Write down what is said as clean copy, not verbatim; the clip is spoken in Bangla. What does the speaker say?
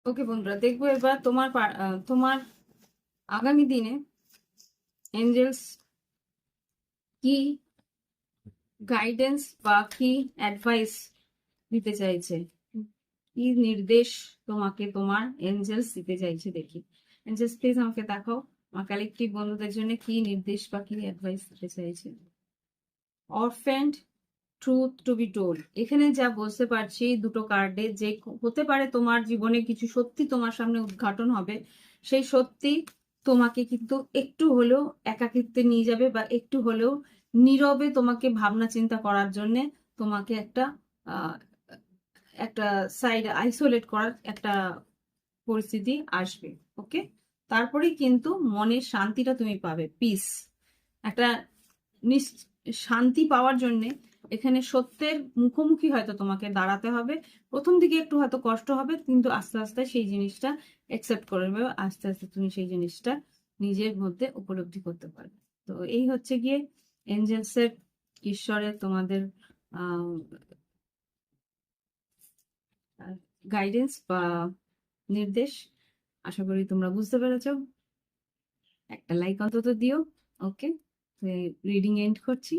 ওকে বন্ধুরা, দেখবো এবার তোমার আগামী দিনে এঞ্জেলস কি গাইডেন্স বা কি অ্যাডভাইস দিতে চাইছে, কি নির্দেশ তোমাকে তোমার এঞ্জেলস দিতে চাইছে। দেখি এঞ্জেলস প্লিজ আমাকে দেখাও আমার কালেকটিভ বন্ধুদের জন্য কি নির্দেশ বা কি অ্যাডভাইস দিতে চাইছে। অরফ্যান্ড ট্রুথ টু বি টোল্ড, এখানে যা বুঝতে পারছি দুটো কার্ডে, যে হতে পারে তোমার জীবনে কিছু সত্যি তোমার সামনে উদ্ঘাটন হবে, সেই সত্যি তোমাকে কিন্তু একটু হলেও একাকিত্বে নিয়ে যাবে বা একটু হলেও নীরবে তোমাকে ভাবনা চিন্তা করার জন্য তোমাকে আহ, একটা সাইড আইসোলেট করার একটা পরিস্থিতি আসবে। ওকে, তারপরেই কিন্তু মনের শান্তিটা তুমি পাবে, পিস, একটা শান্তি পাওয়ার জন্য এখানে সত্যের মুখোমুখি হয়তো তোমাকে দাঁড়াতে হবে। প্রথম দিকে একটু হয়তো কষ্ট হবে, কিন্তু আস্তে আস্তে সেই জিনিসটা অ্যাকসেপ্ট করে নেবে, আস্তে আস্তে তুমি সেই জিনিসটা নিজের মধ্যে উপলব্ধি করতে পারবে। তো এই হচ্ছে গিয়ে এঞ্জেলসের, ঈশ্বরের তোমাদের গাইডেন্স বা নির্দেশ। আশা করি তোমরা বুঝতে পেরেছো। একটা লাইক অন্তত দিও। ওকে, রিডিং এন্ড করছি।